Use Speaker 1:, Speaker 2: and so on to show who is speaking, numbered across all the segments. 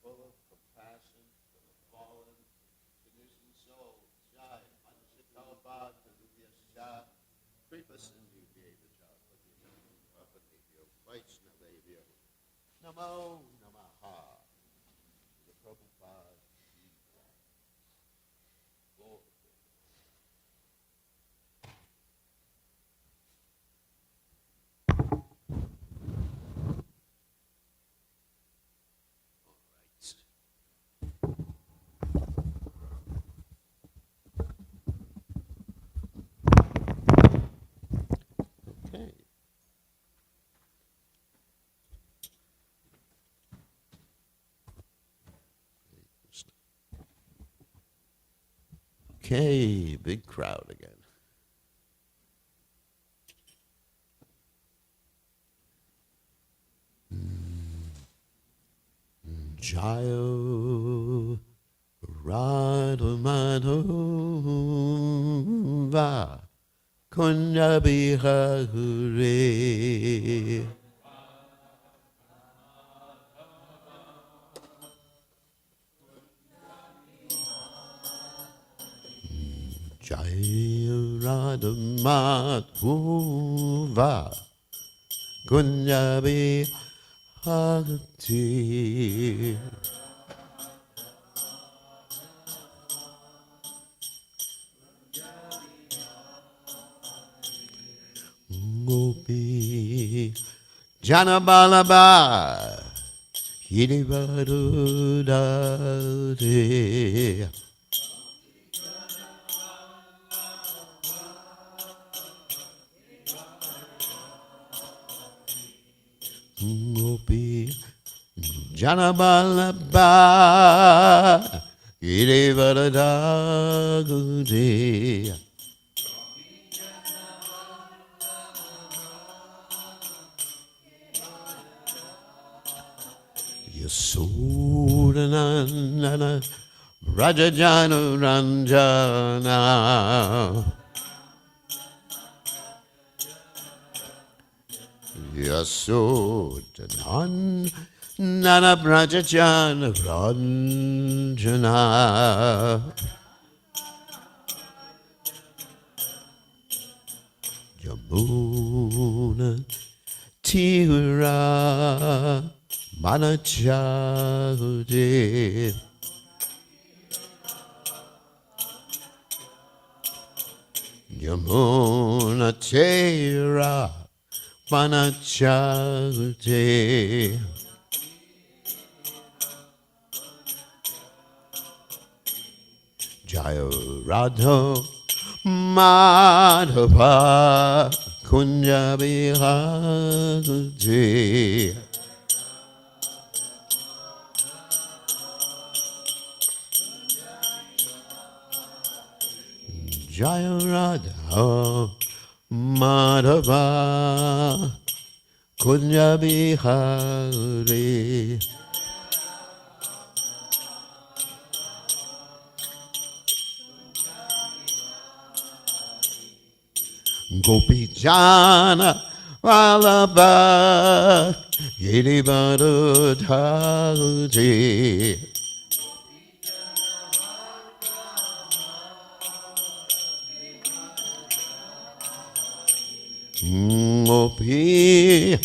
Speaker 1: full of compassion for the fallen, conditioned soul. Jai, Manashikalapat, Vidyascha, Kripa Sindhu Devaja, Papadevyo, Vaishnavevyo. Namo Namaha. The Prabhupada. Lord. Okay. Okay, big crowd again. Jayo Radha Madhava Kunya Bihare Jaya Radha Madhava Kunya Bihare Gopi Janabalaba Hirivarudade Gopi Janabalaba Hirivarudade Yasodanandana Rajajana Ranjana Yasodanandana Rajajana Ranjana Yamuna Tira Manachade Yamuna Tira Manachade Jaya Radha Madhava Kunya Bihare Jaya Radha Madhava Kunya Bihare Gopi Jana Vallabha Girivarudhaji Gopi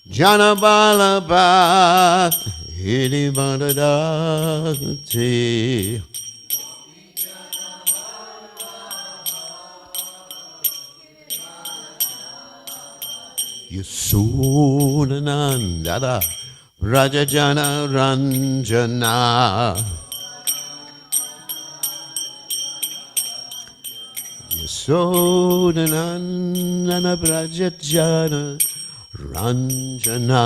Speaker 1: Jana Vallabha Girivarudhaji Yasodanandana Rajajana Ranjana Yasodanandana Rajajana Ranjana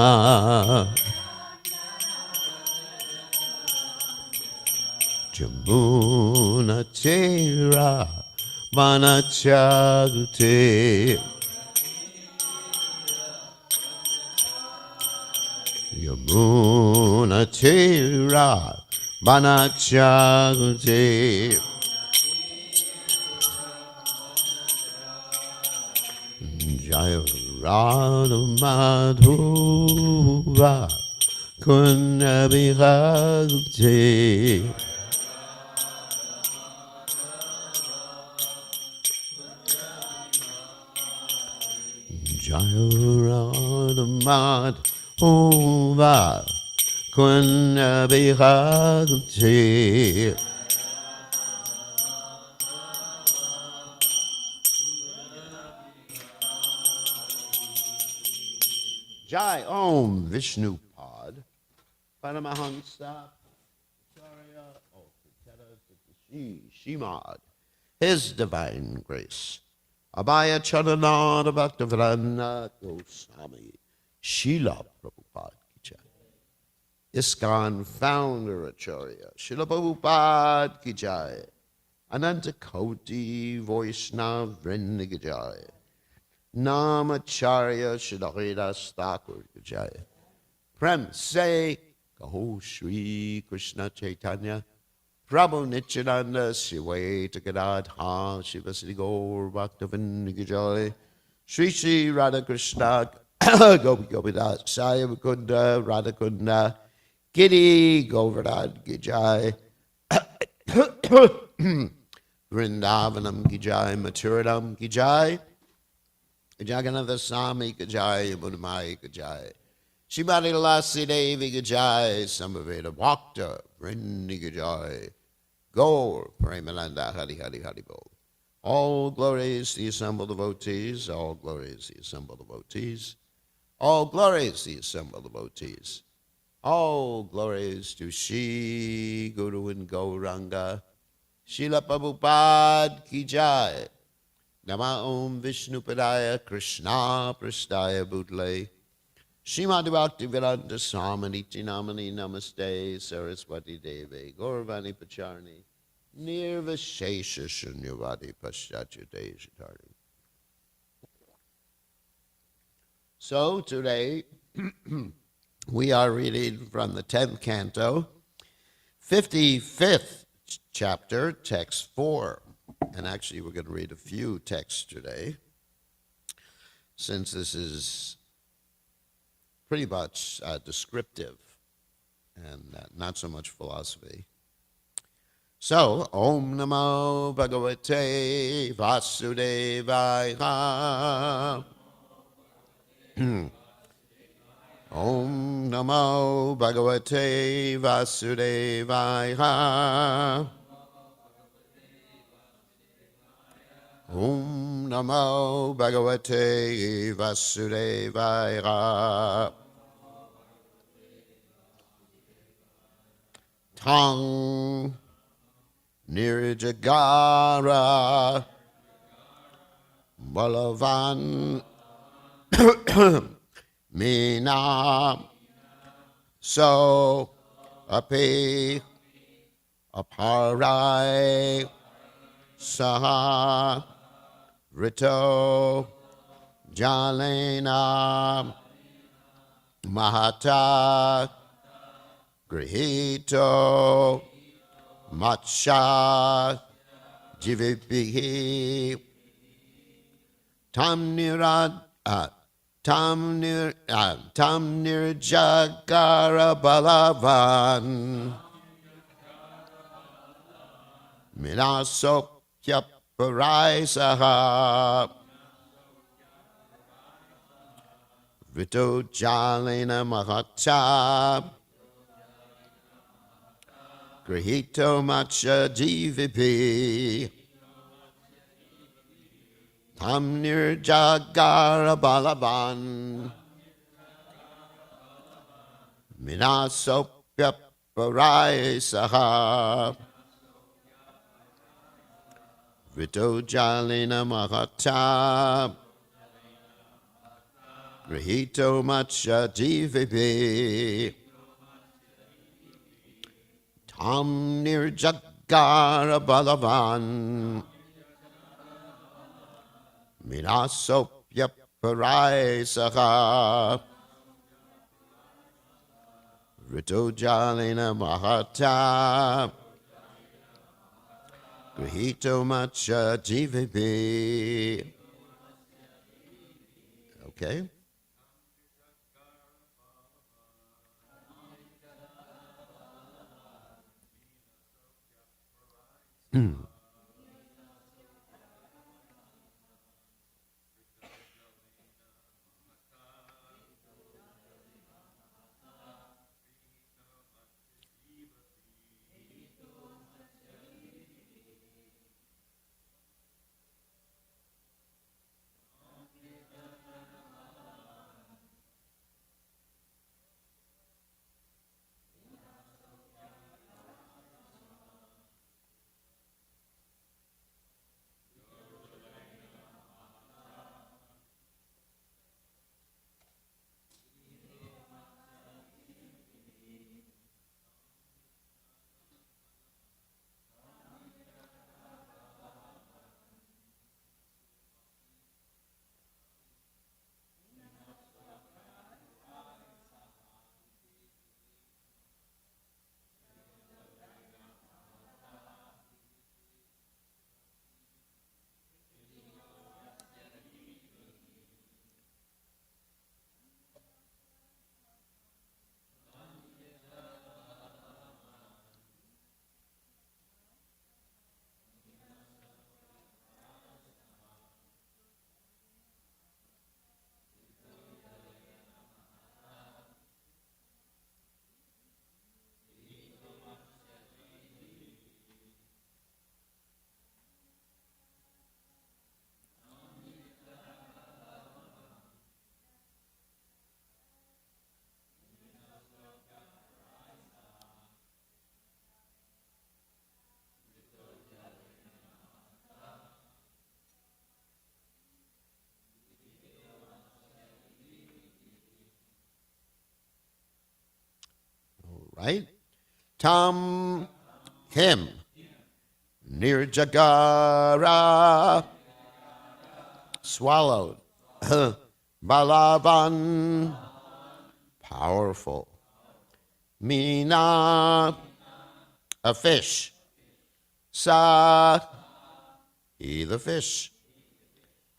Speaker 1: Jamuna Tera Manachagute Yamuna Tera Manachagute Jaya Radha Madhava Kunabhakti Jayaradhamad Ova Kunabhakti Jai Om Vishnu Pad Paramahansa Acharya Shimad His Divine Grace Abhaya Charanada Bhaktavrana Goswami Srila Prabhupada Ki Jai ISKCON Founder Acharya Srila Prabhupada Ki Jai Ananta Koti Vaishnava Vrinda Ki Jai Namacharya Srila Haridas Thakur Ki Jai Prem Se Kaho Shri Krishna Chaitanya Prabhu Nityananda Shiveta Gadadha Shivasri Gaur Bhaktavinda Ki Jai Shri Shri Radha Krishna Gopi Gopidas Saya Mukunda Radha Kunda Giri Govardhan Ki Jai Vrindavanam Ki Jai Mathuranam Ki Jai Jagannatha Swami Ki Jai Yamuna Ki Jai Shrimati Tulsi Devi Ki Jai Samaveda Bhakta Vrinda Ki Jai Gaur Premalanda Hari Hari Hari Bol. All glories to the assembled devotees, all glories to the assembled devotees, all glories to the assembled devotees, all glories to Shri Guru and Gauranga, Srila Prabhupada Ki Jai. Nama Om Vishnu Padaya Krishna Prasthaya Bhutale Srimati Bhaktivedanta Swaminiti Namani Namaste Saraswati Devi Gauravani Pacharni Nirvashesha Shunyavadi Paschachate Shatari. So today we are reading from the 10th canto, 55th chapter, text 4. And actually we're going to read a few texts today, since this is pretty much descriptive and not so much philosophy. So, Om Namo Bhagavate Vasudevaya. Om Namo Bhagavate Vasudevaya. Om Namo Bhagavate Vasudevaya. Tang Nirjagara Balavan Mina So Api Aparai Saha Rito Jalena Mahata Grihito Matsha Jivipihi Tam Nirjagara Balavan Minasopya Paraisaha Rito Jalena Mahata Grihito Macha GVP Tam Nirjagara Balavan Minasopya Paraisaha Rito Jalena Mahata Grihito Macha GVP Tam Nirjagara Balavan Minasopya Paraisaha Rito Jalena Mahata Grihito Macha GVP. Okay. Right? Tam him nirjagara swallowed. Balavan powerful. Mina a fish. Sa he the fish.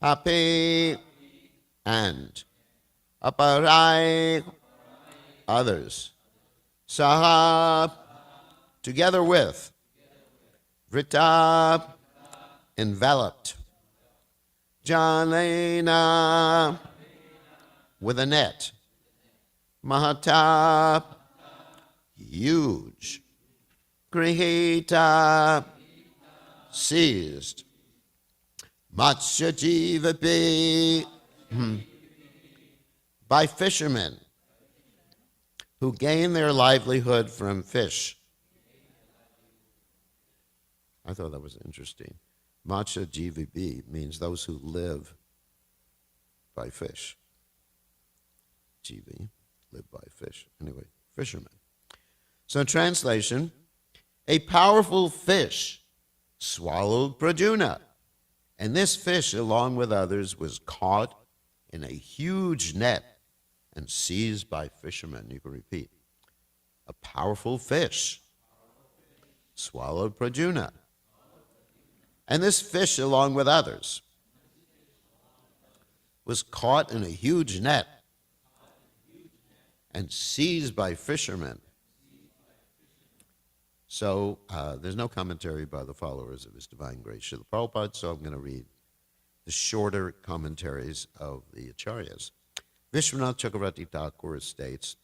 Speaker 1: Api and aparai others. Saha together with. Vrita enveloped. Janena with a net. Mahata huge. Grihita seized. Matsya Jivapi by fishermen who gain their livelihood from fish. I thought that was interesting. Matsya Jivapi means those who live by fish. Jivi, live by fish. Anyway, fishermen. So translation, a powerful fish swallowed Prajuna. And this fish, along with others, was caught in a huge net and seized by fishermen. You can repeat. A powerful fish swallowed Prajuna. And this fish, along with others, was caught in a huge net and seized by fishermen. So there's no commentary by the followers of His Divine Grace Srila Prabhupada, so I'm going to read the shorter commentaries of the Acharyas. Vishwanath Chakravarti Thakur states,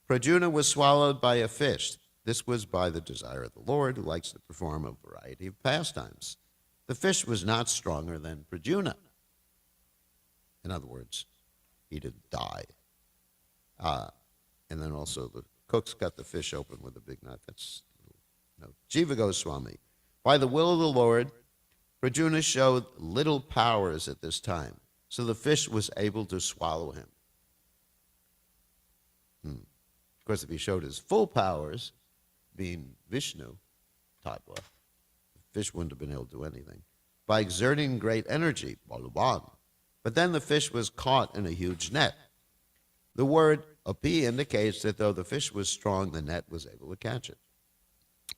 Speaker 1: Prajuna was swallowed by a fish. This was by the desire of the Lord, who likes to perform a variety of pastimes. The fish was not stronger than Prajuna. In other words, he didn't die. And then also the cooks cut the fish open with a big knife. That's no. Jiva Goswami. By the will of the Lord, Prajuna showed little powers at this time, so the fish was able to swallow him. Of course, if he showed his full powers, being Vishnu, Tattva, the fish wouldn't have been able to do anything. By exerting great energy, Balaban. But then the fish was caught in a huge net. The word api indicates that though the fish was strong, the net was able to catch it.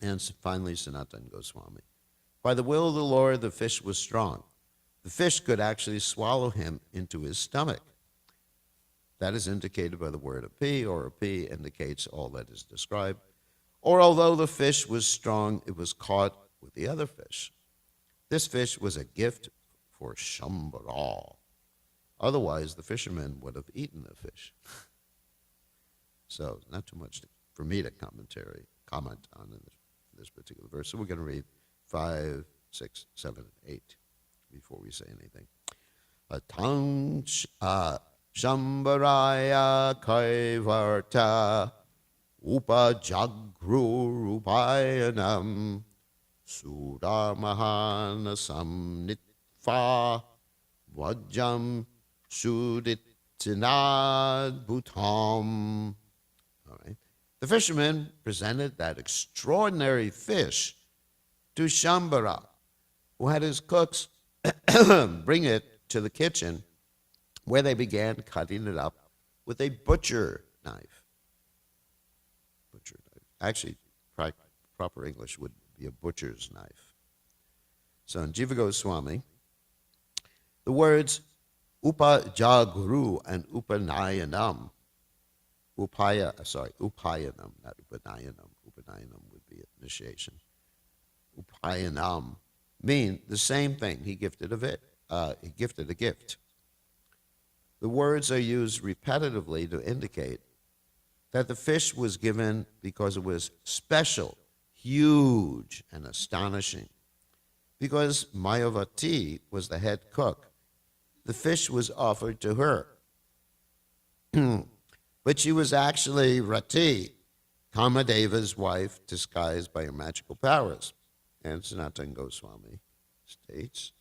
Speaker 1: And finally, Sanatana Goswami. By the will of the Lord, the fish was strong. The fish could actually swallow him into his stomach. That is indicated by the word api, or api indicates all that is described. Or although the fish was strong, it was caught with the other fish. This fish was a gift for Shambhala. Otherwise, the fishermen would have eaten the fish. So, not too much for me to comment on in this particular verse. So we're going to read 5, 6, 7, and 8 before we say anything. Atang Shambaraya Kaivarta Upajagru Rupayanam Sudamahanasam Nitva Vajam Suditinad Bhutam. All right. The fishermen presented that extraordinary fish to Shambhara, who had his cooks bring it to the kitchen, where they began cutting it up with a butcher knife. Butcher knife. Actually, proper English would be a butcher's knife. So in Jiva Goswami, the words upajaguru and upanayanam, upayanam, not upanayanam. Upanayanam would be initiation. Upayanam mean the same thing. He gifted a gift. The words are used repetitively to indicate that the fish was given because it was special, huge, and astonishing. Because Mayavati was the head cook, the fish was offered to her. But she was actually Rati, Kamadeva's wife, disguised by her magical powers. And Sanatana Goswami states,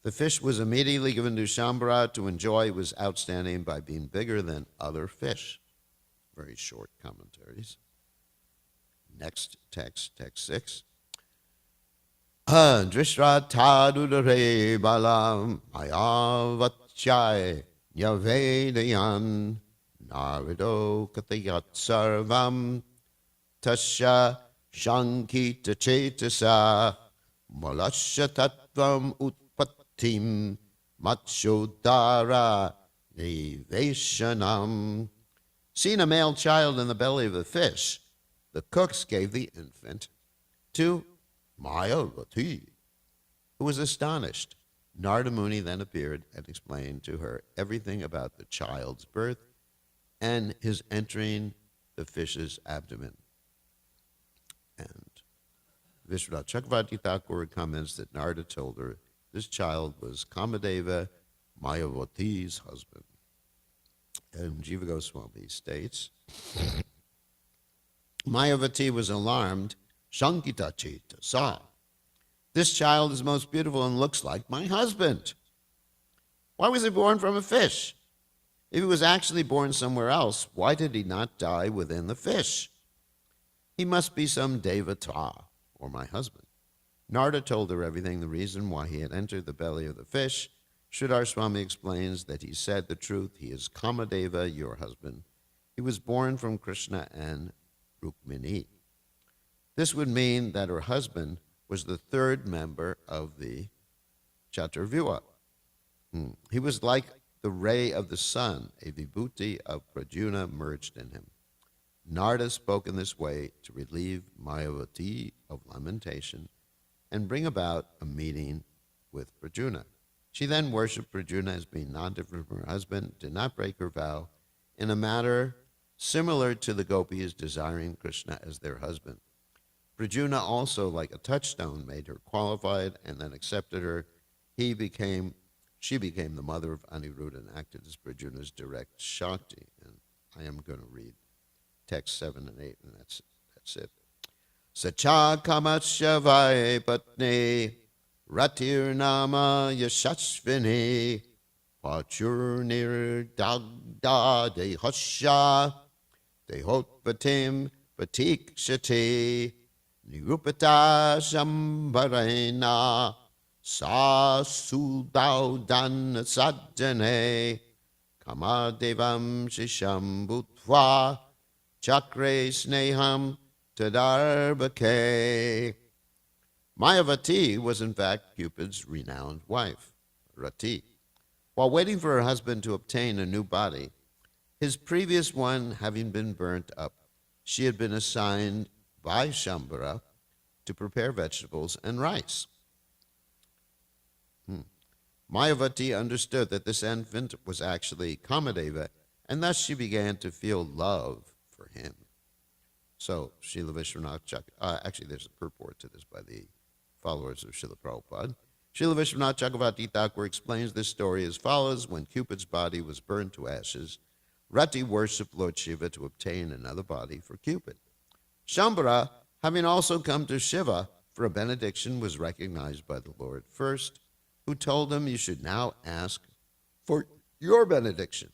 Speaker 1: the fish was immediately given to Shambhara to enjoy. It was outstanding by being bigger than other fish. Very short commentaries. Next text, text 6. Drishra tadudare balam ayavatchai yavedayan narido kathayat sarvam tasya shankita chetasa malasya tattvam utpattim matshodara niveshanam. Seeing a male child in the belly of a fish, the cooks gave the infant to Mayavati, who was astonished. Narada Muni then appeared and explained to her everything about the child's birth and his entering the fish's abdomen. And Vishwanath Chakravarti Thakur comments that Narada told her this child was Kamadeva, Mayavati's husband. And Jiva Goswami states, Mayavati was alarmed. Shankita Cheta saw, this child is most beautiful and looks like my husband. Why was he born from a fish? If he was actually born somewhere else, why did he not die within the fish? He must be some Devata, or my husband. Narada told her everything, the reason why he had entered the belly of the fish. Sridhar Swami explains that he said the truth. He is Kamadeva, your husband. He was born from Krishna and Rukmini. This would mean that her husband was the third member of the Chaturvyuha. He was like the ray of the sun, a vibhuti of Prajuna merged in him. Narada spoke in this way to relieve Mayavati of lamentation and bring about a meeting with Prajuna. She then worshipped Prajuna as being non-different from her husband, did not break her vow, in a manner similar to the gopis desiring Krishna as their husband. Prajuna also, like a touchstone, made her qualified and then accepted her. She became the mother of Aniruddha and acted as Prajuna's direct Shakti. And I am going to read text 7 and 8, and that's it. Sacha kamasya vai patni ratir nama yashashvini pachur nirdagda dehasya dehotpatim patikshati Nirupata Shambharena Sa Sudaudan Sajjane Kamadevam Shisham Bhutva Chakre Sneham Tadarbake. Mayavati was in fact Cupid's renowned wife, Rati. While waiting for her husband to obtain a new body, his previous one having been burnt up, she had been assigned by Shambhara to prepare vegetables and rice. Mayavati understood that this infant was actually Kamadeva, and thus she began to feel love for him. So, Srila Vishwanath Chakravarti, actually there's a purport to this by the followers of Srila Prabhupada. Srila Vishwanath Chakravarti Thakur explains this story as follows. When Cupid's body was burned to ashes, Rati worshipped Lord Shiva to obtain another body for Cupid. Shambhara, having also come to Shiva for a benediction, was recognized by the Lord first, who told him, you should now ask for your benediction.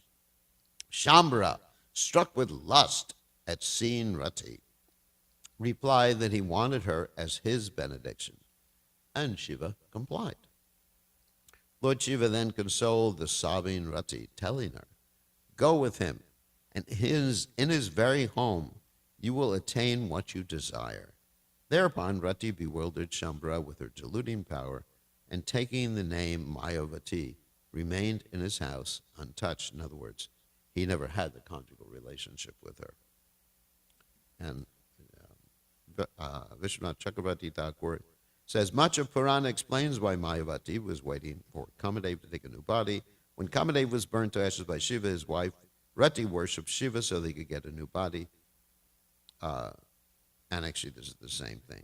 Speaker 1: Shambhara, struck with lust at seeing Rati, replied that he wanted her as his benediction, and Shiva complied. Lord Shiva then consoled the sobbing Rati, telling her, go with him, and in his very home you will attain what you desire. Thereupon Rati bewildered Shambhara with her deluding power, and taking the name Mayavati, remained in his house untouched. In other words, he never had the conjugal relationship with her. And Vishwanath Chakravarti Thakur says, much of Purana explains why Mayavati was waiting for Kamadeva to take a new body. When Kamadeva was burnt to ashes by Shiva, his wife, Rati worshipped Shiva so they could get a new body. And actually, this is the same thing.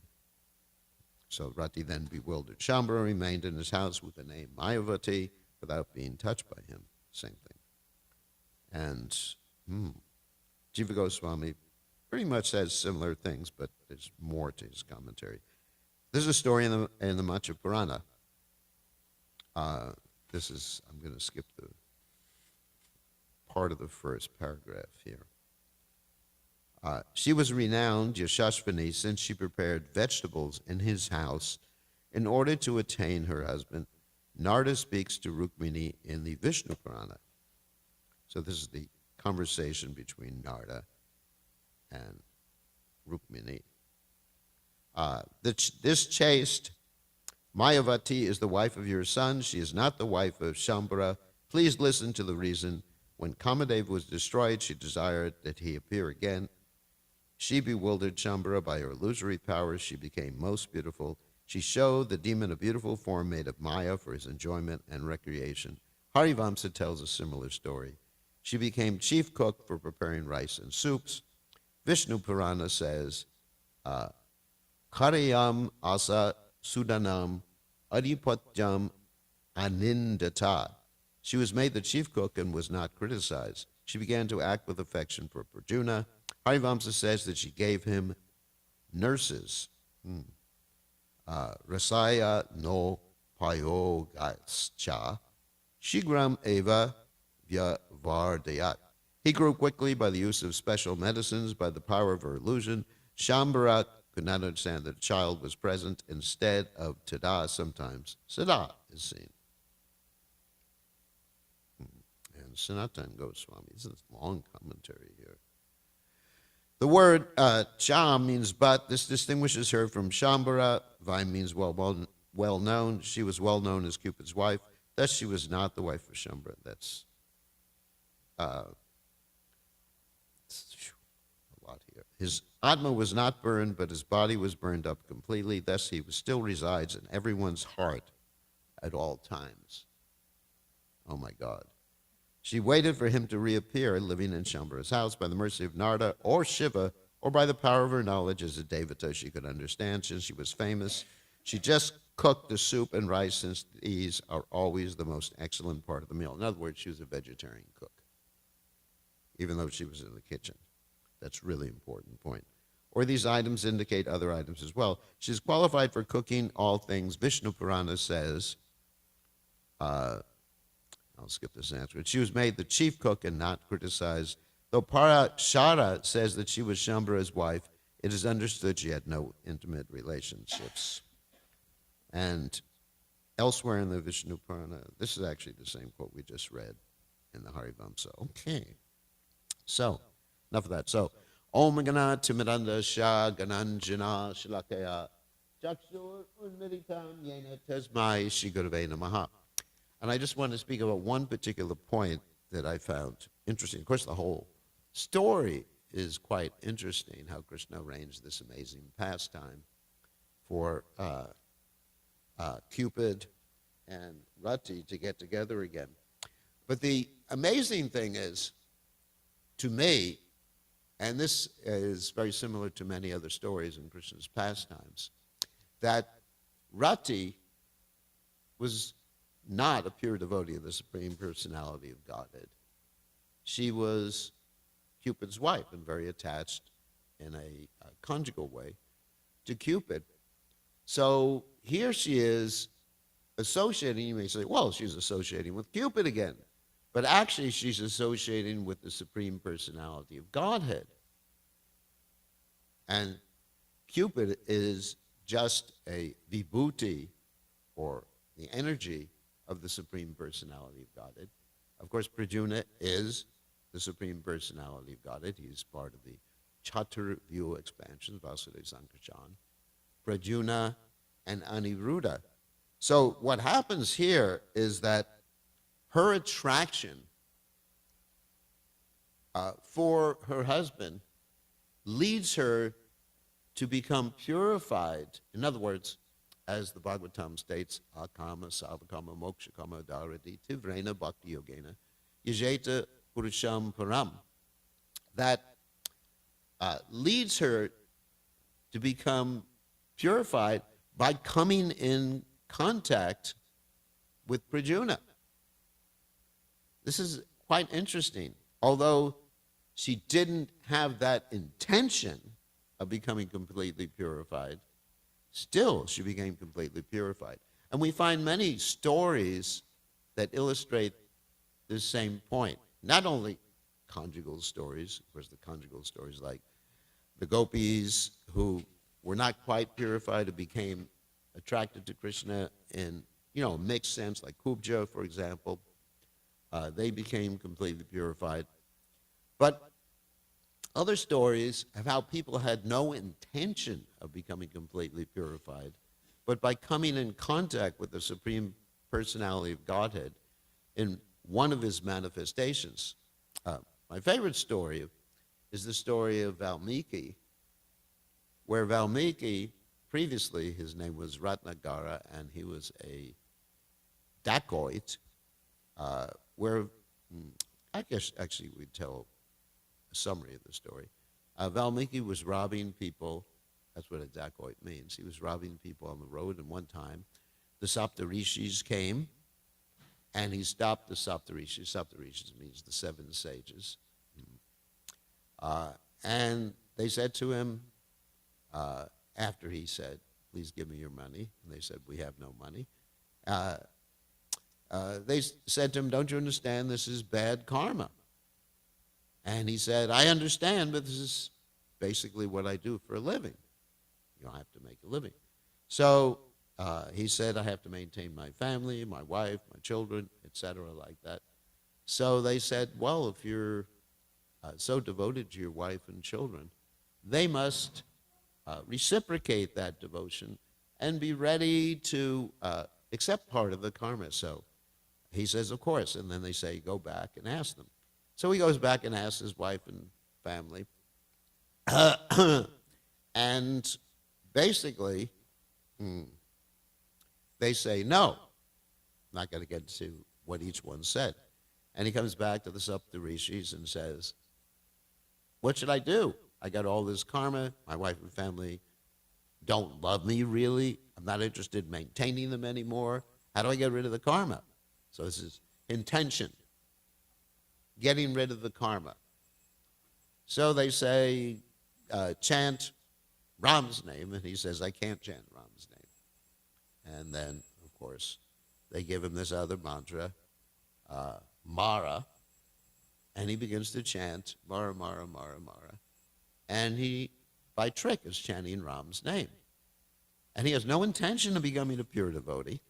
Speaker 1: So Rati then bewildered Shambhara, remained in his house with the name Mayavati without being touched by him. Same thing. And Jiva Goswami pretty much says similar things, but there's more to his commentary. This is a story in the Macha Purana. I'm going to skip the part of the first paragraph here. She was renowned Yashashvini since she prepared vegetables in his house in order to attain her husband. Narada speaks to Rukmini in the Vishnu Purana. So this is the conversation between Narada and Rukmini. This chaste Mayavati is the wife of your son. She is not the wife of Shambhara. Please listen to the reason. When Kamadeva was destroyed, she desired that he appear again. She bewildered Shambhara by her illusory powers. She became most beautiful. She showed the demon a beautiful form made of Maya for his enjoyment and recreation. Harivamsa tells a similar story. She became chief cook for preparing rice and soups. Vishnu Purana says, Karayam asa sudanam adipatyam anindata. She was made the chief cook and was not criticized. She began to act with affection for Prajuna. Harivamsa says that she gave him nurses. Rasaya no payogascha shigram eva vyavardayat. He grew quickly by the use of special medicines, by the power of her illusion. Shambhara could not understand that a child was present. Instead of tada, sometimes sada is seen. And Sanatan Goswami, this is a long commentary here. The word cha means but. This distinguishes her from Shambhara. Vai means well known. She was well known as Cupid's wife. Thus she was not the wife of Shambhara. That's a lot here. His Atma was not burned, but his body was burned up completely. Thus he still resides in everyone's heart at all times. Oh my God. She waited for him to reappear, living in Shambhara's house. By the mercy of Narada or Shiva, or by the power of her knowledge as a devata she could understand, since she was famous. She just cooked the soup and rice, since these are always the most excellent part of the meal. In other words, she was a vegetarian cook, even though she was in the kitchen. That's a really important point. Or these items indicate other items as well. She's qualified for cooking all things. Vishnu Purana says, I'll skip this answer. She was made the chief cook and not criticized. Though Parashara says that she was Shambhara's wife, it is understood she had no intimate relationships. And elsewhere in the Vishnu Purana, this is actually the same quote we just read in the Harivamsa. Okay. So, enough of that. So, Om Gana Timidanda Shah Gananjana Shilakaya Chakshur Unmiritam Yena Tasmai Shigurve Namaha. And I just want to speak about one particular point that I found interesting. Of course, the whole story is quite interesting, how Krishna arranged this amazing pastime. for Cupid and Rati to get together again. But the amazing thing is, to me, and this is very similar to many other stories in Krishna's pastimes, that Rati was not a pure devotee of the Supreme Personality of Godhead. She was Cupid's wife and very attached in a conjugal way to Cupid. So here she is associating, you may say, well, she's associating with Cupid again. But actually, she's associating with the Supreme Personality of Godhead. And Cupid is just a vibhuti, or the energy of the Supreme Personality of Godhead. Of course, Pradyumna is the Supreme Personality of Godhead. He is part of the Chaturvyu expansion, Vasudeva Sankarshan, Pradyumna, and Aniruddha. So what happens here is that her attraction for her husband leads her to become purified. In other words, as the Bhagavatam states, akama, savakama, mokshakama, dharati, tivrena, bhakti yogena, yajeta purusham param. That leads her to become purified by coming in contact with Pradyumna. This is quite interesting. Although she didn't have that intention of becoming completely purified, still she became completely purified. And we find many stories that illustrate this same point. Not only conjugal stories, of course the conjugal stories like the gopis who were not quite purified, who became attracted to Krishna in, a mixed sense, like Kubja, for example. They became completely purified. But other stories of how people had no intention of becoming completely purified, but by coming in contact with the Supreme Personality of Godhead in one of his manifestations. My favorite story is the story of Valmiki, where Valmiki, previously his name was Ratnagara, and he was a dacoit, where, I guess actually we'd tell a summary of the story. Valmiki was robbing people. That's what a dacoit means. He was robbing people on the road, and one time the Saptarishis came, and he stopped the Saptarishis. Saptarishis means the 7 sages. And they said to him, after he said, please give me your money, and they said, we have no money. They said to him, don't you understand this is bad karma? And he said, I understand, but this is basically what I do for a living. I have to make a living. So he said, I have to maintain my family, my wife, my children, etc., like that. So they said, well, if you're so devoted to your wife and children, they must reciprocate that devotion and be ready to accept part of the karma. So he says, of course. And then they say, go back and ask them. So he goes back and asks his wife and family. And basically, they say, no. I'm not going to get into what each one said. And he comes back to the Saptarishis and says, what should I do? I got all this karma. My wife and family don't love me, really. I'm not interested in maintaining them anymore. How do I get rid of the karma? So this is intention, getting rid of the karma. So they say, chant Ram's name, and he says, I can't chant Ram's name. And then, of course, they give him this other mantra, Mara, and he begins to chant Mara, Mara, Mara, Mara. And he, by trick, is chanting Ram's name. And he has no intention of becoming a pure devotee.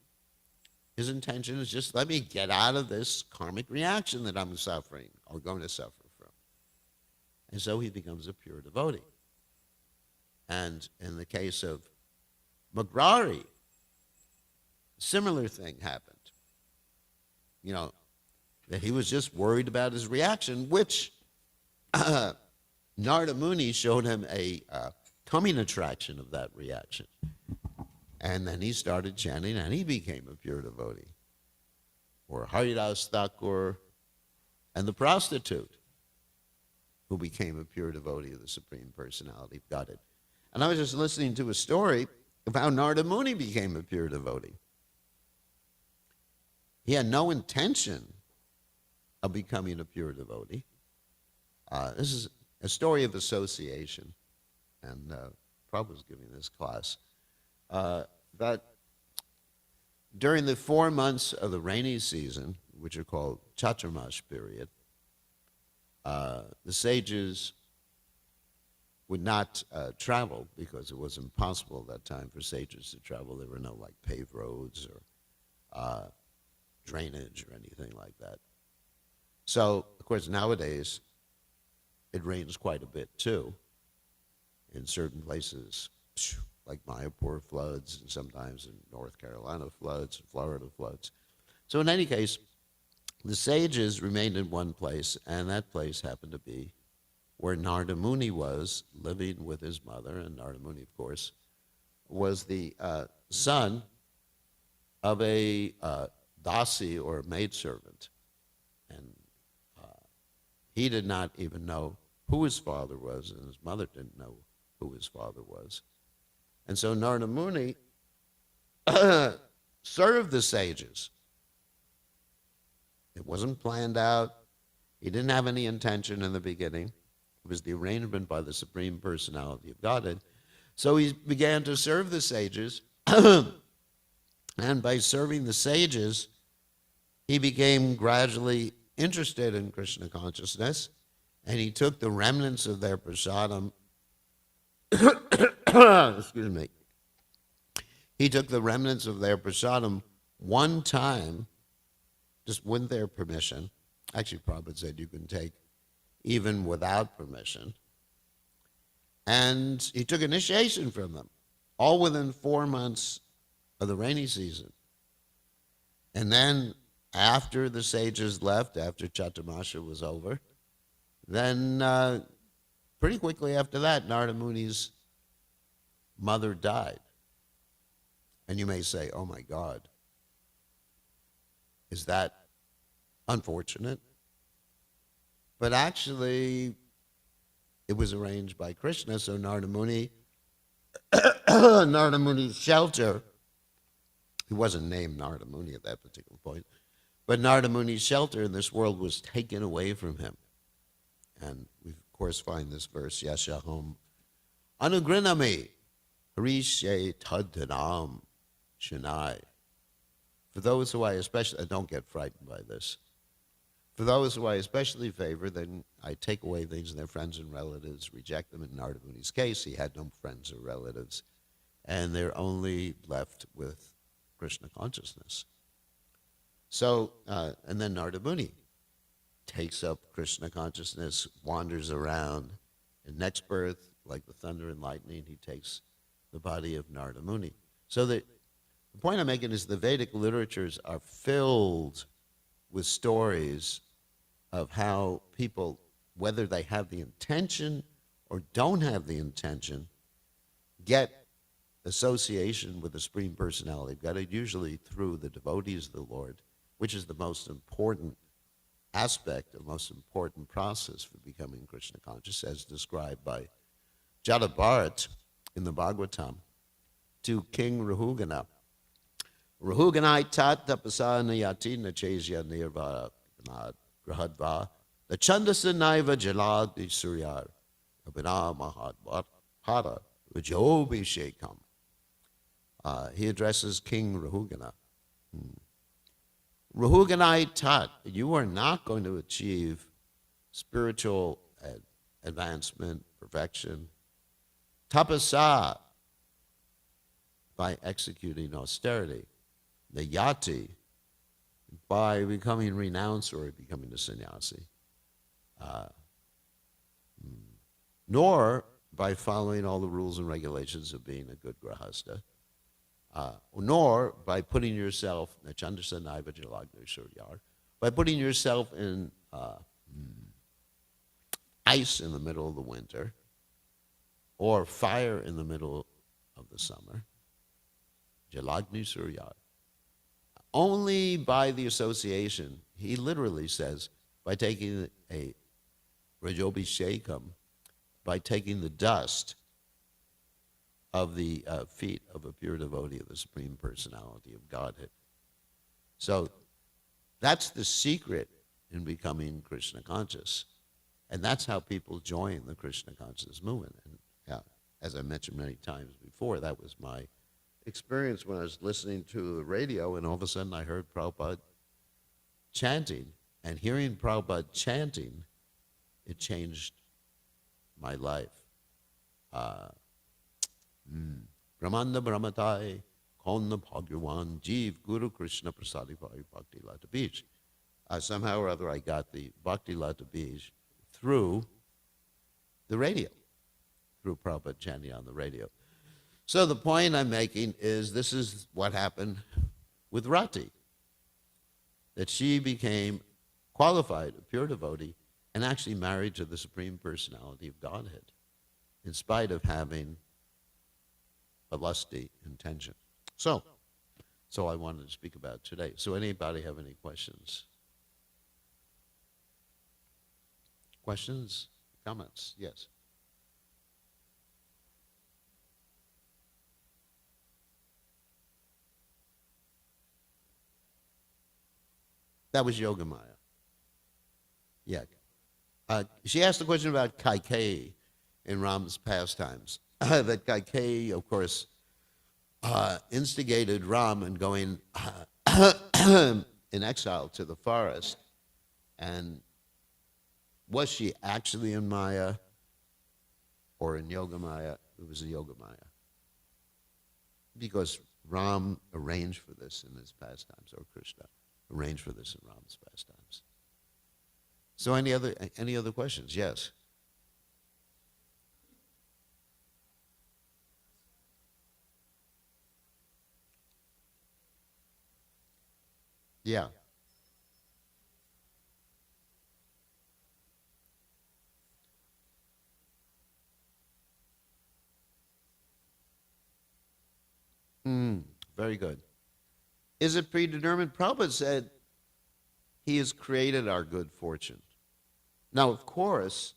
Speaker 1: His intention is just, let me get out of this karmic reaction that I'm suffering or going to suffer from. And so he becomes a pure devotee. And in the case of Magrari, similar thing happened. That he was just worried about his reaction, which Narada Muni showed him a coming attraction of that reaction. And then he started chanting, and he became a pure devotee. Or Haridas Thakur, and the prostitute, who became a pure devotee of the Supreme Personality of Godhead. And I was just listening to a story of how Narada Muni became a pure devotee. He had no intention of becoming a pure devotee. This is a story of association, and Prabhupada was giving this class. That during the 4 months of the rainy season, which are called Chaturmash period, the sages would not travel because it was impossible at that time for sages to travel. There were no like paved roads or drainage or anything like that. So, of course, nowadays it rains quite a bit too. In certain places, like Mayapur floods, and sometimes in North Carolina floods, Florida floods. So in any case, the sages remained in one place, and that place happened to be where Narada Muni was living with his mother. And Narada Muni, of course, was the son of a dasi, or maidservant. And he did not even know who his father was, and his mother didn't know who his father was. And so Narada Muni served the sages. It wasn't planned out. He didn't have any intention in the beginning. It was the arrangement by the Supreme Personality of Godhead. So he began to serve the sages, and by serving the sages, he became gradually interested in Krishna consciousness, and he took the remnants of their prasadam. Excuse me. He took the remnants of their prasadam one time, just with their permission. Actually, Prabhupada said you can take even without permission. And he took initiation from them, all within 4 months of the rainy season. And then after the sages left, after Chaturmasha was over, then pretty quickly after that, Narada Muni's mother died. And you may say, oh my God, is that unfortunate? But actually, it was arranged by Krishna, so Narada Muni, Narada Muni's shelter, he wasn't named Narada Muni at that particular point, but Narada Muni's shelter in this world was taken away from him. And we, of course, find this verse, Yashahom Anugrinami Harishe Taddanam Shanai. For those who I especially, don't get frightened by this. For those who I especially favor, then I take away things in their friends and relatives, reject them. In Narada Muni's case, he had no friends or relatives, and they're only left with Krishna consciousness. So, and then Narada Muni takes up Krishna consciousness, wanders around. In next birth, like the thunder and lightning, he takes the body of Narada Muni. So the point I'm making is the Vedic literatures are filled with stories of how people, whether they have the intention or don't have the intention, get association with the Supreme Personality of God, usually through the devotees of the Lord, which is the most important aspect, the most important process for becoming Krishna conscious, as described by Jadabharat in the Bhagavatam to King Rahugana. Rahuganai tat tapasa nayati nachesya nirvara grahadva the chandasa naiva jaladi suryar abhina mahadvat hara rajobhishekam. He addresses King Rahugana. Rahuganai tat, you are not going to achieve spiritual advancement, perfection, tapasa, by executing austerity, the yati, by becoming renounced or becoming a sannyasi, nor by following all the rules and regulations of being a good grahasta, nor by putting yourself, by putting yourself in ice in the middle of the winter, or fire in the middle of the summer, Jalagni Surya. Only by the association, he literally says, by taking a Rajobhishekam, by taking the dust of the feet of a pure devotee of the Supreme Personality of Godhead. So that's the secret in becoming Krishna conscious. And that's how people join the Krishna consciousness movement. And yeah, as I mentioned many times before, that was my experience when I was listening to the radio, and all of a sudden I heard Prabhupada chanting. And hearing Prabhupada chanting, it changed my life. Brahmanda Brahmatai, Konna Bhagawan, Jeev Guru Krishna Prasadi Bhakti Lata Bij. Somehow or other I got the Bhakti Lata Bij through the radio, through Prabhupada chanting on the radio. So the point I'm making is this is what happened with Rati, that she became qualified, a pure devotee, and actually married to the Supreme Personality of Godhead, in spite of having a lusty intention. So I wanted to speak about today. So anybody have any questions? Questions? Comments? Yes. That was Yogamaya. Yeah. She asked a question about Kaikeyi in Ram's pastimes. That Kaikeyi, of course, instigated Ram in going in exile to the forest. And was she actually in Maya or in Yogamaya? It was a Yogamaya. Because Ram arranged for this in his pastimes, or Krishna arranged for this in Ram's pastimes. So any other questions? Yes. Yeah. Very good. Is it predetermined? Prabhupada said he has created our good fortune. Now, of course,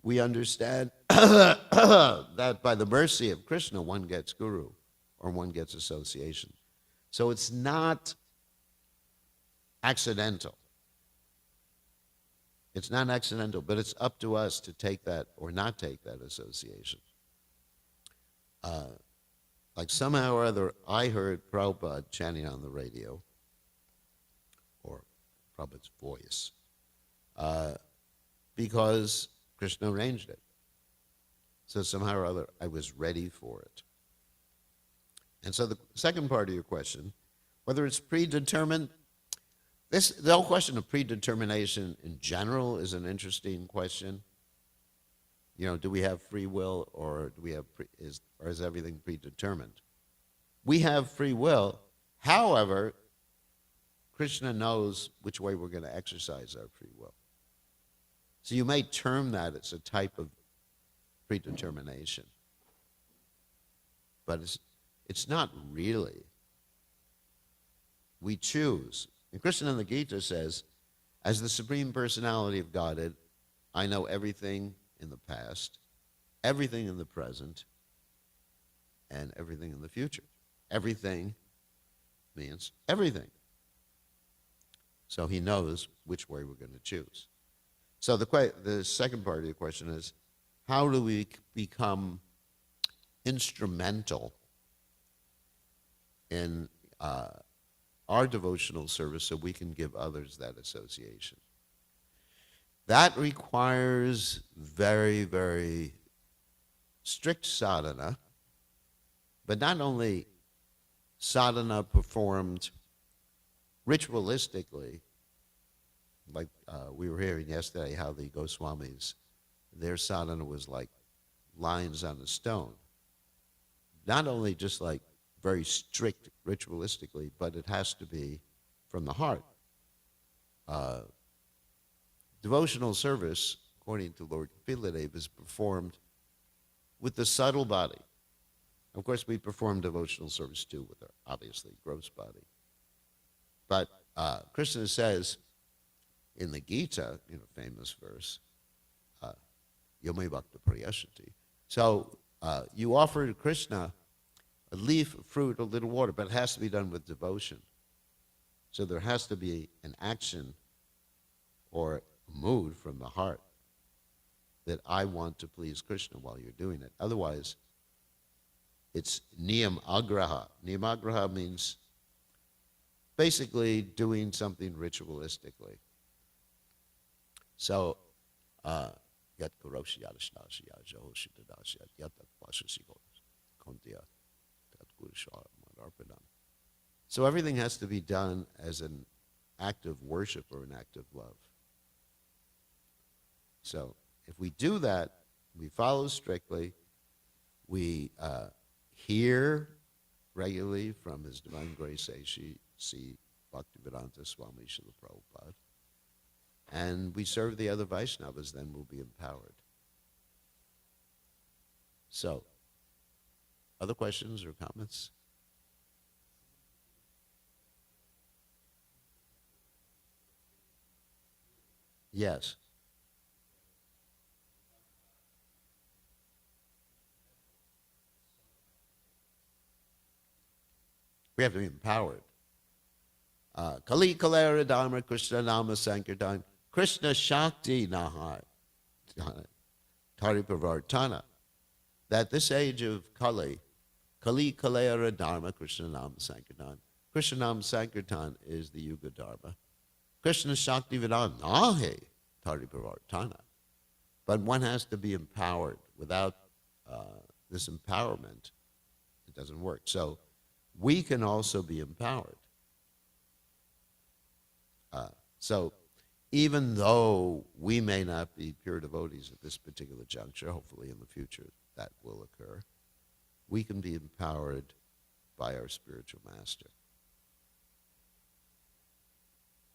Speaker 1: we understand that by the mercy of Krishna, one gets guru or one gets association. So it's not accidental. It's not accidental, but it's up to us to take that or not take that association. Like somehow or other, I heard Prabhupada chanting on the radio, or Prabhupada's voice, because Krishna arranged it. So somehow or other, I was ready for it. And so the second part of your question, whether it's predetermined, the whole question of predetermination in general is an interesting question. You know, do we have free will, or do we have or is everything predetermined? We have free will. However, Krishna knows which way we're going to exercise our free will. So you may term that as a type of predetermination, but it's not really. We choose. And Krishna in the Gita says, as the Supreme Personality of Godhead, I know everything in the past, everything in the present, and everything in the future. Everything means everything. So he knows which way we're going to choose. So the second part of your question is, how do we become instrumental in our devotional service so we can give others that association? That requires very, very strict sadhana, but not only sadhana performed ritualistically, like we were hearing yesterday how the Goswamis, their sadhana was like lines on a stone. Not only just like very strict ritualistically, but it has to be from the heart. Devotional service, according to Lord Kapila Dev, is performed with the subtle body. Of course, we perform devotional service too with our, obviously, gross body. But Krishna says in the Gita, famous verse, Yome Bhakta Prayasati. So you offer to Krishna a leaf, a fruit, a little water, but it has to be done with devotion. So there has to be an action or a mood from the heart that I want to please Krishna while you're doing it. Otherwise, it's niyam agraha. Niyam agraha means basically doing something ritualistically. So, yat karoshi yadashnashi yajoshi dadashi yat pashusigo kontia tatkurishar madarpadam. So everything has to be done as an act of worship or an act of love. So if we do that, we follow strictly, we hear regularly from His Divine Grace A.C. Bhaktivedanta Swami Srila Prabhupada, and we serve the other Vaishnavas, then we'll be empowered. So, other questions or comments? Yes. We have to be empowered. Kali Kalera Dharma Krishna Nama Sankirtan Krishna Shakti Nahai Taripavartana. That this age of Kali Kalera Dharma Krishna Nama Sankirtan. Krishna Nama Sankirtan is the Yuga Dharma. Krishna Shakti Vidana Nahe Taripavartana. But one has to be empowered. Without this empowerment, it doesn't work. So we can also be empowered. So even though we may not be pure devotees at this particular juncture, hopefully in the future that will occur, we can be empowered by our spiritual master.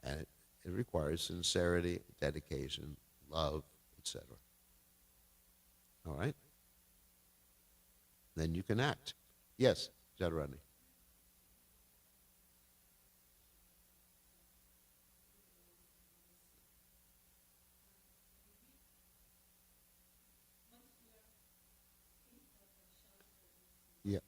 Speaker 1: And it requires sincerity, dedication, love, etc. All right? Then you can act. Yes, Jadharani. Yeah.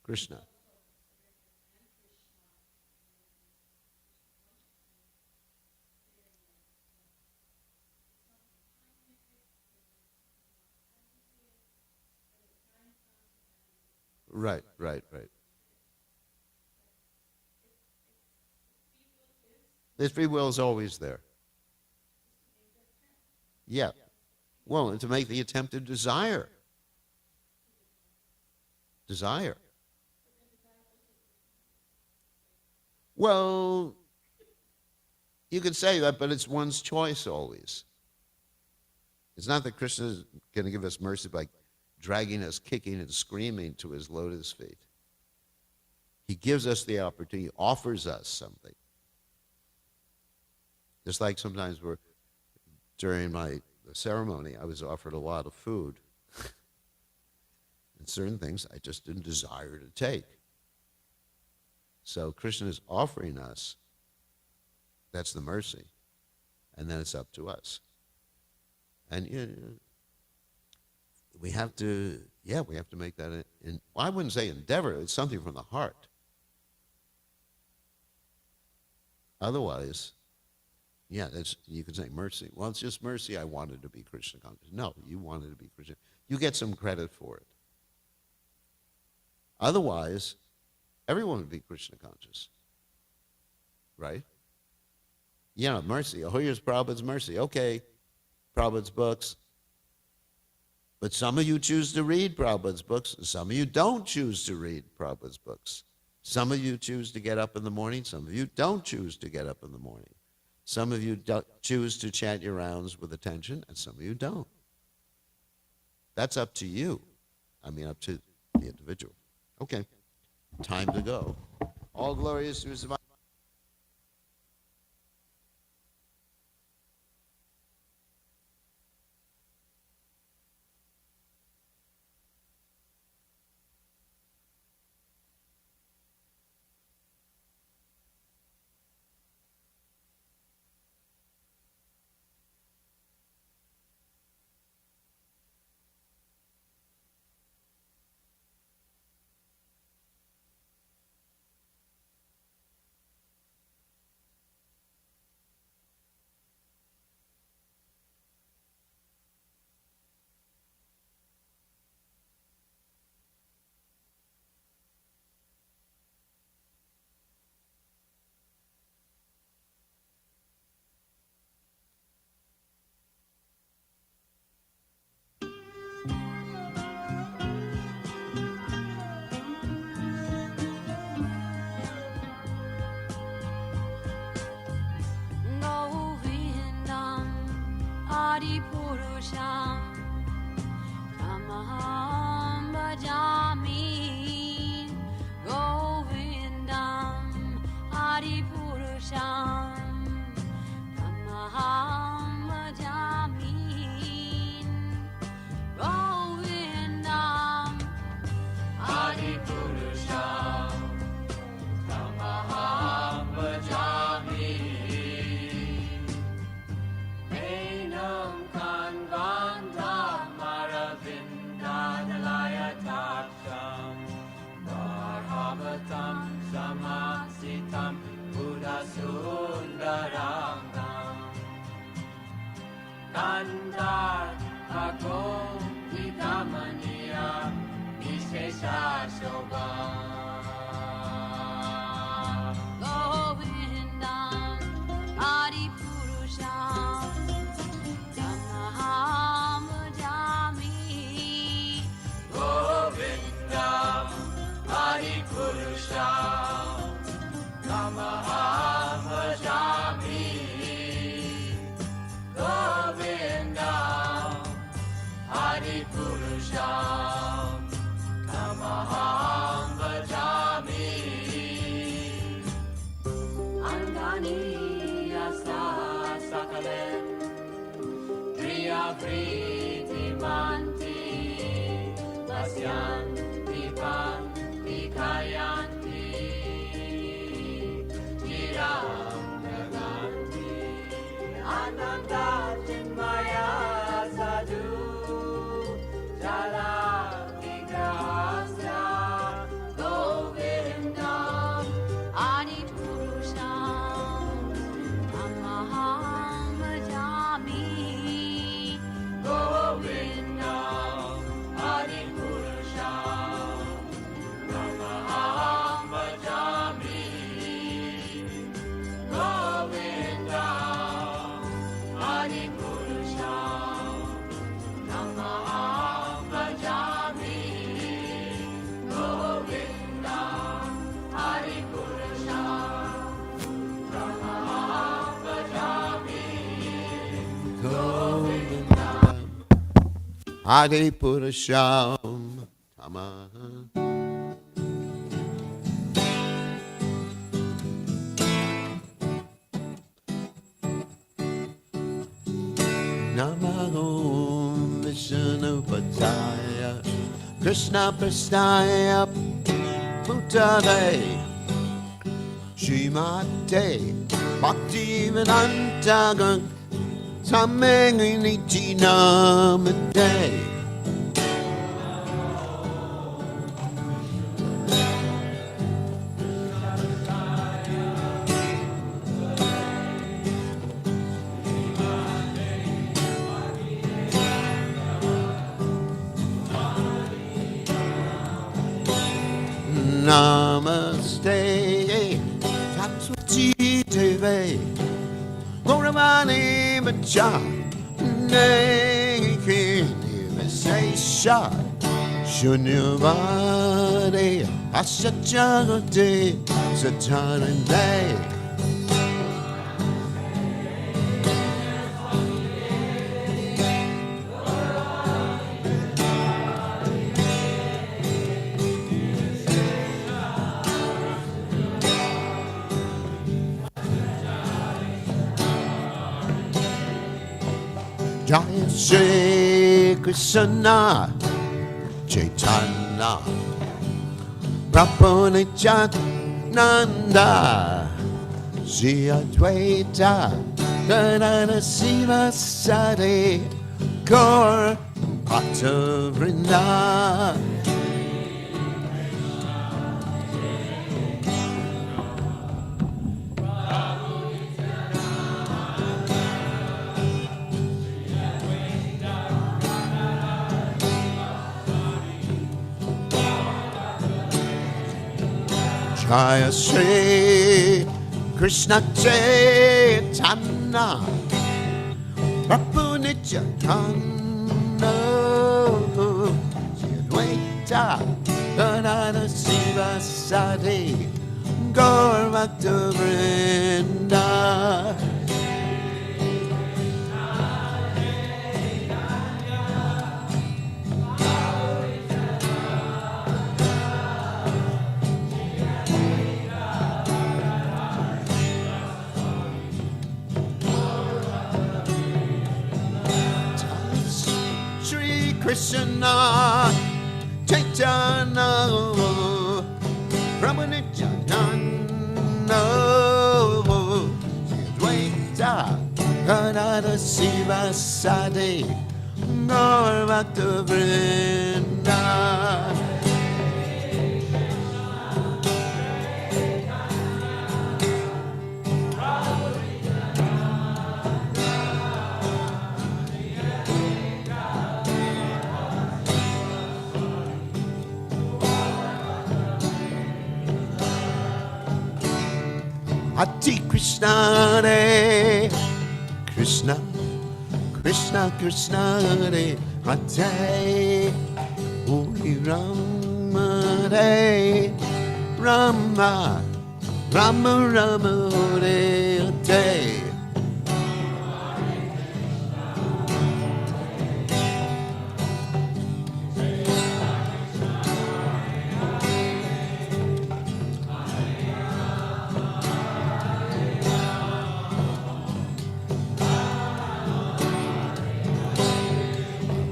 Speaker 1: Krishna. Right, right, right. The free will is always there. Yeah. Well, and to make the attempt to desire. Desire. Well, you could say that, but it's one's choice always. It's not that Krishna is going to give us mercy by dragging us kicking and screaming to his lotus feet. He gives us the opportunity, offers us something. Just like sometimes during my ceremony, I was offered a lot of food. And certain things I just didn't desire to take. So Krishna is offering us, that's the mercy. And then it's up to us. And we have to make that, I wouldn't say endeavor, it's something from the heart. Otherwise, you could say mercy. Well, it's just mercy, I wanted to be Krishna conscious. No, you wanted to be Krishna. You get some credit for it. Otherwise, everyone would be Krishna conscious. Right? Mercy. Oh, here's Prabhupada's mercy. Okay, Prabhupada's books. But some of you choose to read Prabhupada's books. Some of you don't choose to read Prabhupada's books. Some of you choose to get up in the morning. Some of you don't choose to get up in the morning. Some of you choose to chant your rounds with attention, and some of you don't. That's up to you. Up to the individual. Okay, time to go. All glorious to His
Speaker 2: Govindam Adipurusham Tamaham Bhajami Govindam Adipurusham Tamaham Bhajami Govindam Adipurusham Tamaham Bhajami Enam Kanvandam Maravindadalaya Taksham Bharavatam Samasitam Buddhasundarangam Kandar Bhagom Vidamaniya Vishesha Shobham Govindam Adipurusham Tamaham Bhajami Govindam Adipurusham Tamaham Bhajami Govindam Adipurusham Tamaham Bhajami Angani Asa Sakalem Priya Priti Manti Asyan Dipan Dikayanti Jiram Naganti Ananda Chinmaya Sadhu Jala Vigrahasya Govindam Adipurusham Tamaham Bhajami Govindam Adipurusham Tamaham Bhajami Govindam Adipurusham Tamaham Bhajami Govindam Adipurusham Tamaham Bhajami
Speaker 1: Govindam Adipurusham Tamaham Namo Vishnu Padaya Krishna Prasthaya Bhutale Srimate Bhaktivedanta Samengiti Namate Namaste Saraswati Deve Gauravani Macha Nekini Vesesha Shunyavade Asachagate Satarane Jaya Shri Krishna Chaitanya Prabhu Nityananda Shri Advaita Gadadhara Sivasadi Gaur Bhakta Vrinda. Jaya Shri Krishna Chaitanya Prabhu Nityananda Shri Advaita Gadadhara Sivasadi Gaur Bhakta Vrinda. Krishna Chaitanya Prabhu Nityananda Advaita Gadadhara Sivasadi Gaur Bhakta Vrinda. Ati Krishna Hare Krishna Krishna Krishna Hare Hare Hare Rama Hare Rama Rama Rama Hare Hare.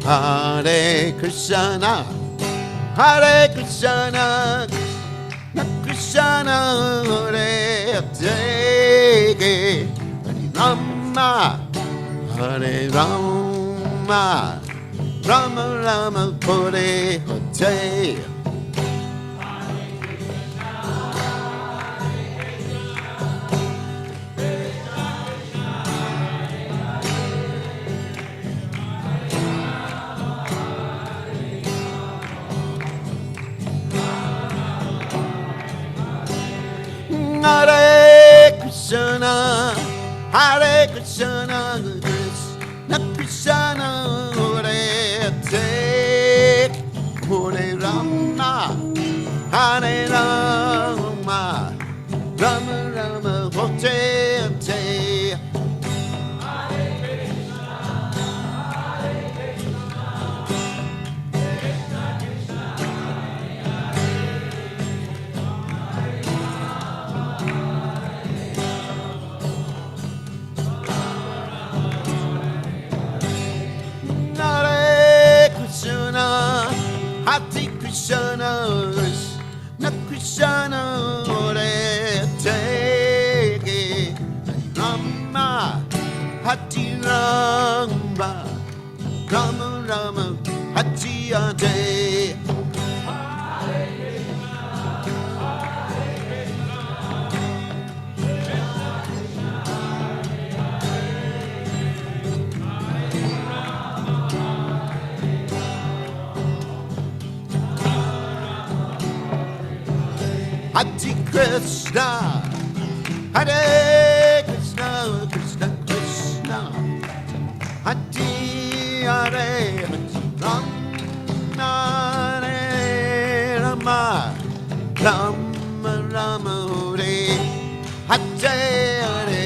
Speaker 1: Hare Krishna, Hare Krishna, Krishna Hare Hare, Rama, Hare Rama, Rama Rama Hare Hare. Hare Krishna, Hare Krishna, Krishna Krishna, Hare Hare, Hare Rama, Hare Rama, Rama Rama Hare Hare. Hare Krishna, Krishna Krishna, Hare Hare, Rama, Hare Rama, Rama Rama, Hare Hare. Hare Krishna, Hare Krishna, Krishna Krishna, Hare Hare, Rama Hare Rama, Rama Rama Hare Hare.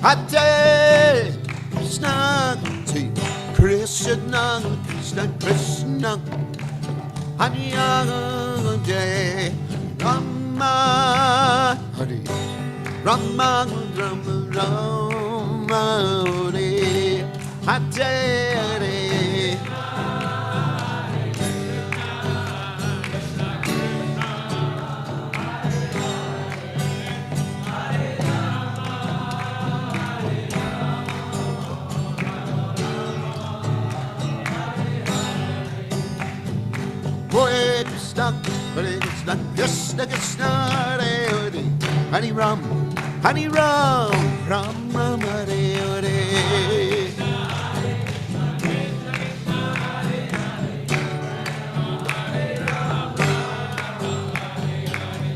Speaker 1: Hare Krishna, Krishna, Krishna, Hare Hare, Rama, Hare, Rama, Rama, Rama, Hare, Hare. Hare Krishna, Hare Krishna, Krishna Krishna, Hare Hare, Hare Ram, Hare Ram, Ram Ram, Hare Hare.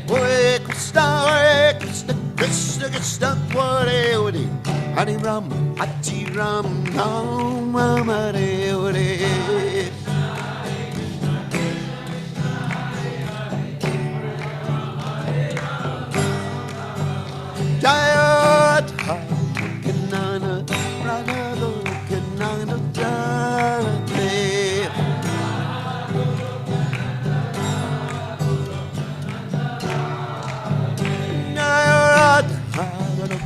Speaker 1: Hare Krishna, Krishna Krishna, Hare Hare, Hare Ram, Ram Ram, Hare Hare. Jaya Kanana, Radha Kanana, Jaya. Jaya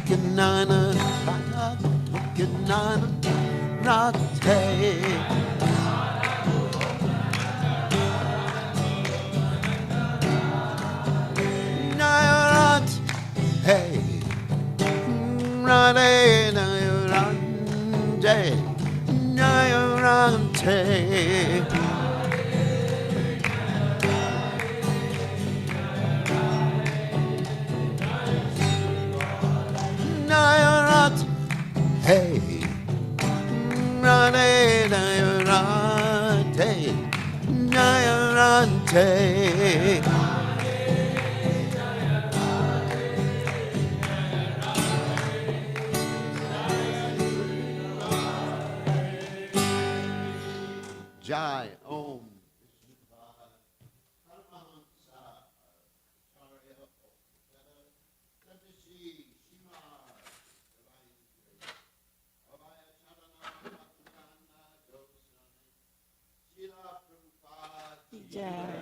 Speaker 1: Kanana, Radha Kanana, Radha. Hey, Radhe, Nayarante, Nayarante. Nayarante, hey, Radhe, Nayarante, Nayarante. Jai Om.
Speaker 3: Jai.